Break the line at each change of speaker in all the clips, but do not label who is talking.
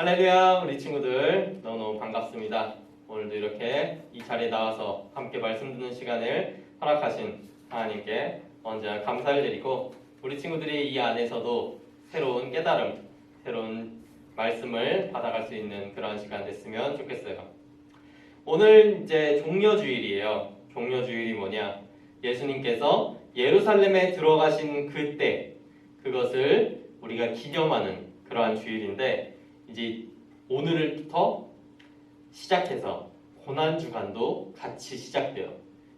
할렐루야, 우리 친구들 너무너무 반갑습니다. 오늘도 이렇게 이 자리에 나와서 함께 말씀 듣는 시간을 허락하신 하나님께 언제나 감사를 드리고, 우리 친구들이 이 안에서도 새로운 깨달음, 새로운 말씀을 받아갈 수 있는 그런 시간 됐으면 좋겠어요. 오늘 이제 종려주일이에요. 종려주일이 뭐냐? 예수님께서 예루살렘에 들어가신 그때, 그것을 우리가 기념하는 그러한 주일인데, 이제 오늘부터 시작해서 고난주간도 같이 시작돼요.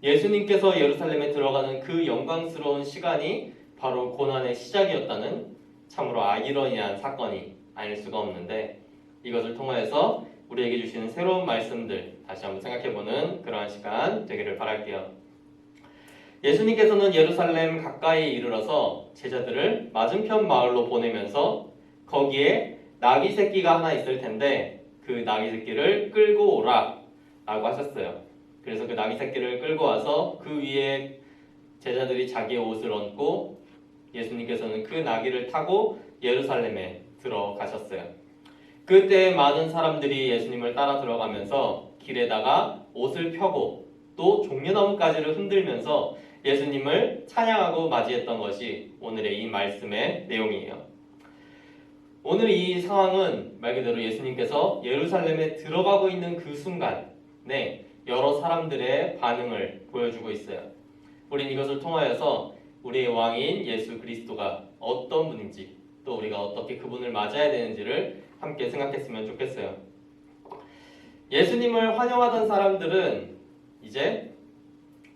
예수님께서 예루살렘에 들어가는 그 영광스러운 시간이 바로 고난의 시작이었다는 참으로 아이러니한 사건이 아닐 수가 없는데, 이것을 통하여서 우리에게 주시는 새로운 말씀들 다시 한번 생각해보는 그러한 시간 되기를 바랄게요. 예수님께서는 예루살렘 가까이 이르러서 제자들을 맞은편 마을로 보내면서 거기에 나귀 새끼가 하나 있을 텐데 그 나귀 새끼를 끌고 오라 라고 하셨어요. 그래서 그 나귀 새끼를 끌고 와서 그 위에 제자들이 자기의 옷을 얹고 예수님께서는 그 나귀를 타고 예루살렘에 들어가셨어요. 그때 많은 사람들이 예수님을 따라 들어가면서 길에다가 옷을 펴고 또 종려나무가지를 흔들면서 예수님을 찬양하고 맞이했던 것이 오늘의 이 말씀의 내용이에요. 오늘 이 상황은 말 그대로 예수님께서 예루살렘에 들어가고 있는 그 순간에 여러 사람들의 반응을 보여주고 있어요. 우린 이것을 통하여서 우리의 왕인 예수 그리스도가 어떤 분인지, 또 우리가 어떻게 그분을 맞아야 되는지를 함께 생각했으면 좋겠어요. 예수님을 환영하던 사람들은 이제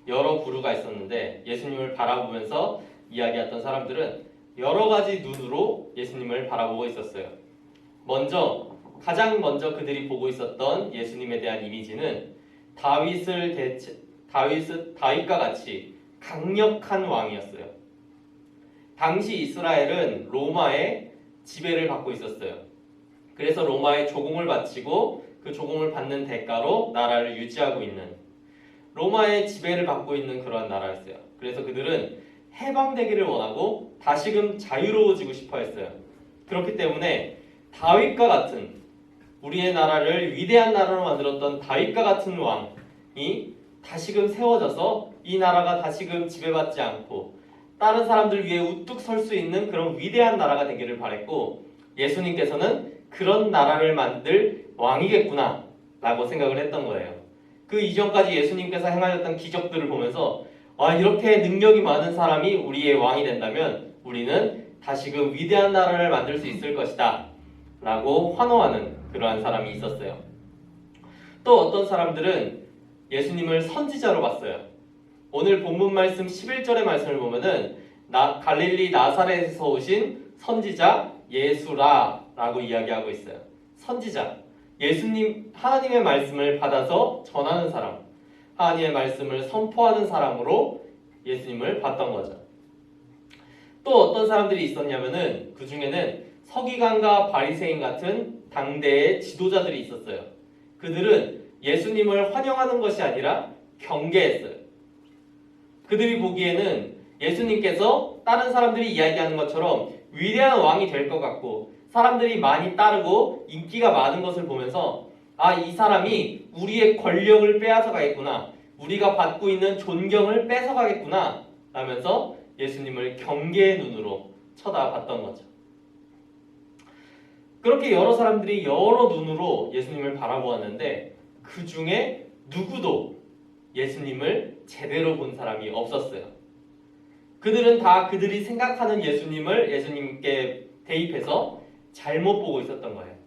여러 부류가 있었는데, 예수님을 바라보면서 이야기했던 사람들은 여러 가지 눈으로 예수님을 바라보고 있었어요. 가장 먼저 그들이 보고 있었던 예수님에 대한 이미지는 다윗과 같이 강력한 왕이었어요. 당시 이스라엘은 로마의 지배를 받고 있었어요. 그래서 로마에 조공을 바치고 그 조공을 받는 대가로 나라를 유지하고 있는, 로마의 지배를 받고 있는 그러한 나라였어요. 그래서 그들은 해방되기를 원하고 다시금 자유로워지고 싶어 했어요. 그렇기 때문에 다윗과 같은, 우리의 나라를 위대한 나라로 만들었던 다윗과 같은 왕이 다시금 세워져서 이 나라가 다시금 지배받지 않고 다른 사람들 위에 우뚝 설 수 있는 그런 위대한 나라가 되기를 바랬고, 예수님께서는 그런 나라를 만들 왕이겠구나 라고 생각을 했던 거예요. 그 이전까지 예수님께서 행하셨던 기적들을 보면서 이렇게 능력이 많은 사람이 우리의 왕이 된다면 우리는 다시금 위대한 나라를 만들 수 있을 것이다 라고 환호하는 그러한 사람이 있었어요. 또 어떤 사람들은 예수님을 선지자로 봤어요. 오늘 본문 말씀 11절의 말씀을 보면은 갈릴리 나사렛에서 오신 선지자 예수라 라고 이야기하고 있어요. 선지자, 예수님, 하나님의 말씀을 받아서 전하는 사람, 하나님의 말씀을 선포하는 사람으로 예수님을 봤던 거죠. 또 어떤 사람들이 있었냐면은 그 중에는 서기관과 바리새인 같은 당대의 지도자들이 있었어요. 그들은 예수님을 환영하는 것이 아니라 경계했어요. 그들이 보기에는 예수님께서 다른 사람들이 이야기하는 것처럼 위대한 왕이 될 것 같고 사람들이 많이 따르고 인기가 많은 것을 보면서 이 사람이 우리의 권력을 빼앗아 가겠구나, 우리가 받고 있는 존경을 뺏어 가겠구나 라면서 예수님을 경계의 눈으로 쳐다봤던 거죠. 그렇게 여러 사람들이 여러 눈으로 예수님을 바라보았는데 그 중에 누구도 예수님을 제대로 본 사람이 없었어요. 그들은 다 그들이 생각하는 예수님께 대입해서 잘못 보고 있었던 거예요.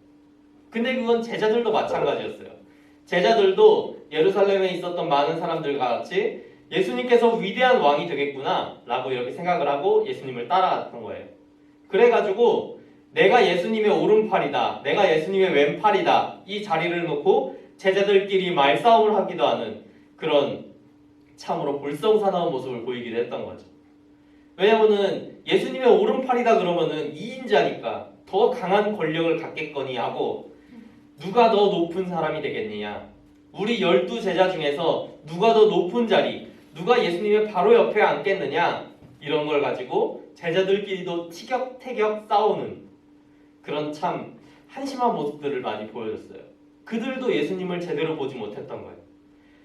근데 그건 제자들도 마찬가지였어요. 제자들도 예루살렘에 있었던 많은 사람들과 같이 예수님께서 위대한 왕이 되겠구나 라고 이렇게 생각을 하고 예수님을 따라갔던 거예요. 그래가지고 내가 예수님의 오른팔이다, 내가 예수님의 왼팔이다, 이 자리를 놓고 제자들끼리 말싸움을 하기도 하는 그런 참으로 볼썽사나운 모습을 보이기도 했던 거죠. 왜냐면은 예수님의 오른팔이다 그러면은 2인자니까 더 강한 권력을 갖겠거니 하고, 누가 더 높은 사람이 되겠느냐, 우리 12제자 중에서 누가 더 높은 자리, 누가 예수님의 바로 옆에 앉겠느냐, 이런 걸 가지고 제자들끼리도 티격태격 싸우는 그런 참 한심한 모습들을 많이 보여줬어요. 그들도 예수님을 제대로 보지 못했던 거예요.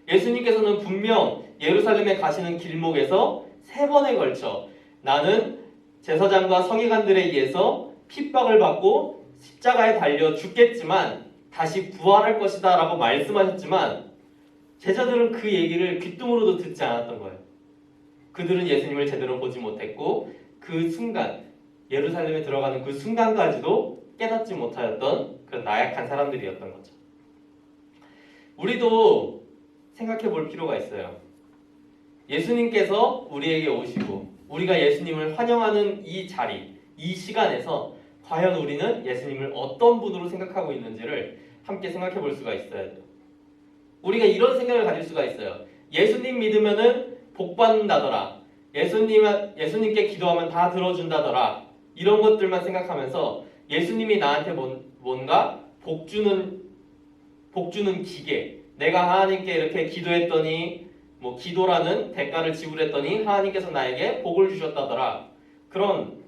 예수님께서는 분명 예루살렘에 가시는 길목에서 3번에 걸쳐 나는 제사장과 서기관들에 의해서 핍박을 받고 십자가에 달려 죽겠지만 다시 부활할 것이다 라고 말씀하셨지만 제자들은 그 얘기를 귓등으로도 듣지 않았던 거예요. 그들은 예수님을 제대로 보지 못했고 그 순간 예루살렘에 들어가는 그 순간까지도 깨닫지 못하였던 그런 나약한 사람들이었던 거죠. 우리도 생각해 볼 필요가 있어요. 예수님께서 우리에게 오시고 우리가 예수님을 환영하는 이 자리, 이 시간에서 과연 우리는 예수님을 어떤 분으로 생각하고 있는지를 함께 생각해 볼 수가 있어야 돼요. 우리가 이런 생각을 가질 수가 있어요. 예수님 믿으면은 복 받는다더라. 예수님께 기도하면 다 들어준다더라. 이런 것들만 생각하면서 예수님이 나한테 뭔가 복 주는 기계, 내가 하나님께 이렇게 기도했더니 뭐 기도라는 대가를 지불했더니 하나님께서 나에게 복을 주셨다더라. 그런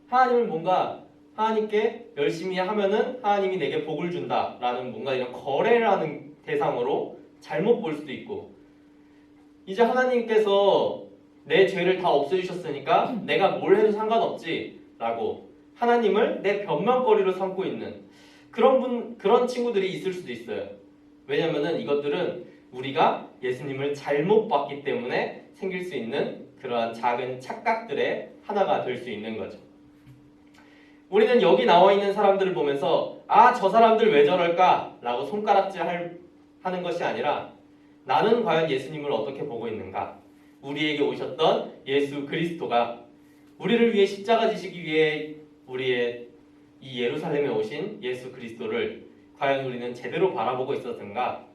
하나님을 뭔가 하나님께 열심히 하면은 하나님이 내게 복을 준다라는 뭔가 이런 거래를 하는 대상으로 잘못 볼 수도 있고, 이제 하나님께서 내 죄를 다 없애주셨으니까 내가 뭘 해도 상관없지 라고 하나님을 내 변명거리로 삼고 있는 그런 친구들이 있을 수도 있어요. 왜냐면은 이것들은 우리가 예수님을 잘못 봤기 때문에 생길 수 있는 그러한 작은 착각들의 하나가 될 수 있는 거죠. 우리는 여기 나와 있는 사람들을 보면서 저 사람들 왜 저럴까? 라고 손가락질 하는 것이 아니라 나는 과연 예수님을 어떻게 보고 있는가? 우리에게 오셨던 예수 그리스도가 우리를 위해 십자가 지시기 위해 우리의 이 예루살렘에 오신 예수 그리스도를 과연 우리는 제대로 바라보고 있었던가?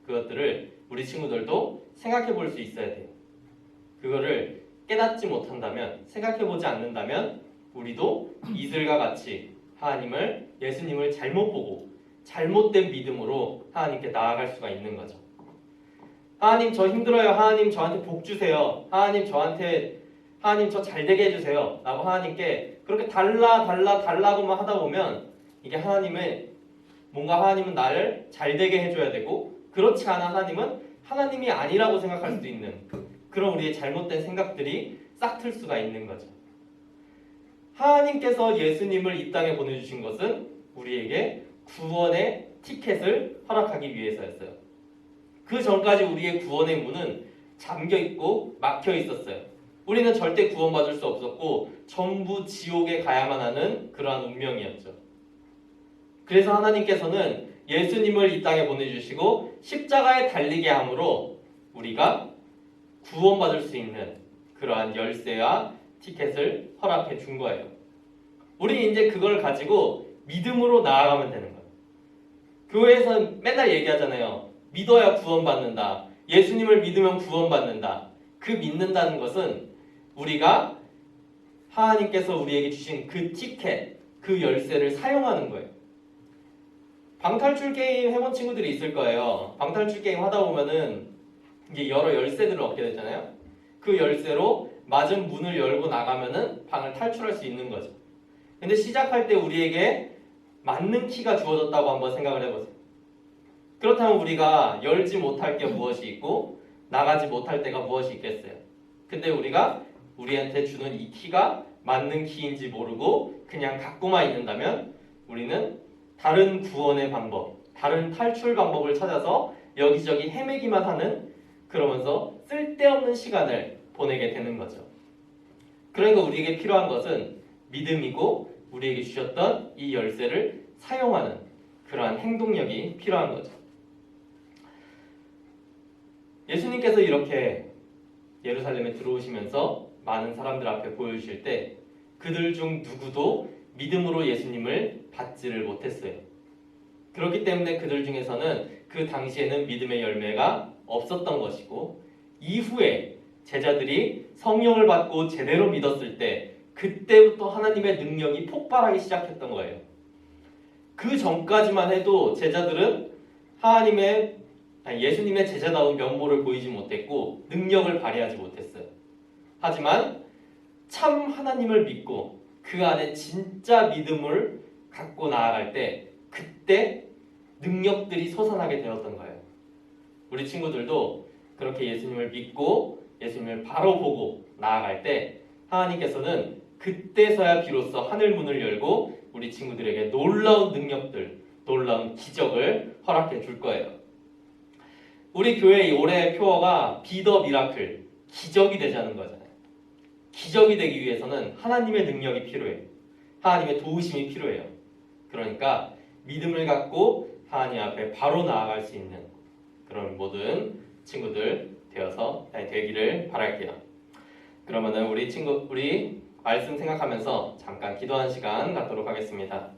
그것들을 우리 친구들도 생각해 볼 수 있어야 돼요. 그거를 깨닫지 못한다면, 생각해 보지 않는다면 우리도 이들과 같이 하나님을, 예수님을 잘못 보고 잘못된 믿음으로 하나님께 나아갈 수가 있는 거죠. 하나님 저 힘들어요. 하나님 저한테 복 주세요. 하나님 저 잘되게 해주세요. 라고 하나님께 그렇게 달라고만 하다 보면 이게 하나님은 나를 잘되게 해줘야 되고, 그렇지 않아 하나님은 하나님이 아니라고 생각할 수도 있는 그런 우리의 잘못된 생각들이 싹틀 수가 있는 거죠. 하나님께서 예수님을 이 땅에 보내주신 것은 우리에게 구원의 티켓을 허락하기 위해서였어요. 그 전까지 우리의 구원의 문은 잠겨있고 막혀있었어요. 우리는 절대 구원받을 수 없었고 전부 지옥에 가야만 하는 그러한 운명이었죠. 그래서 하나님께서는 예수님을 이 땅에 보내주시고 십자가에 달리게 함으로 우리가 구원받을 수 있는 그러한 열쇠와 티켓을 허락해 준 거예요. 우리 이제 그걸 가지고 믿음으로 나아가면 되는 거예요. 교회에서는 맨날 얘기하잖아요. 믿어야 구원받는다. 예수님을 믿으면 구원받는다. 그 믿는다는 것은 우리가 하나님께서 우리에게 주신 그 티켓, 그 열쇠를 사용하는 거예요. 방탈출 게임 해본 친구들이 있을 거예요. 방탈출 게임 하다 보면은 이게 여러 열쇠들을 얻게 되잖아요. 그 열쇠로 맞은 문을 열고 나가면은 방을 탈출할 수 있는 거죠. 근데 시작할 때 우리에게 맞는 키가 주어졌다고 한번 생각을 해보세요. 그렇다면 우리가 열지 못할 게 무엇이 있고 나가지 못할 때가 무엇이 있겠어요? 근데 우리가 우리한테 주는 이 키가 맞는 키인지 모르고 그냥 갖고만 있는다면 우리는 다른 구원의 방법, 다른 탈출 방법을 찾아서 여기저기 헤매기만 하는, 그러면서 쓸데없는 시간을 보내게 되는 거죠. 그러니까 우리에게 필요한 것은 믿음이고 우리에게 주셨던 이 열쇠를 사용하는 그러한 행동력이 필요한 거죠. 예수님께서 이렇게 예루살렘에 들어오시면서 많은 사람들 앞에 보여주실 때 그들 중 누구도 믿음으로 예수님을 받지를 못했어요. 그렇기 때문에 그들 중에서는 그 당시에는 믿음의 열매가 없었던 것이고, 이후에 제자들이 성령을 받고 제대로 믿었을 때 그때부터 하나님의 능력이 폭발하기 시작했던 거예요. 그 전까지만 해도 제자들은 예수님의 제자다운 면모를 보이지 못했고 능력을 발휘하지 못했어요. 하지만 참 하나님을 믿고 그 안에 진짜 믿음을 갖고 나아갈 때 그때 능력들이 솟아나게 되었던 거예요. 우리 친구들도 그렇게 예수님을 믿고 예수님을 바로 보고 나아갈 때 하나님께서는 그때서야 비로소 하늘 문을 열고 우리 친구들에게 놀라운 능력들, 놀라운 기적을 허락해 줄 거예요. 우리 교회의 올해의 표어가 Be the Miracle, 기적이 되자는 거잖아요. 기적이 되기 위해서는 하나님의 능력이 필요해요. 하나님의 도우심이 필요해요. 그러니까 믿음을 갖고 하나님 앞에 바로 나아갈 수 있는 그런 모든 친구들 되기를 바랄게요. 그러면은 우리 말씀 생각하면서 잠깐 기도하는 시간 갖도록 하겠습니다.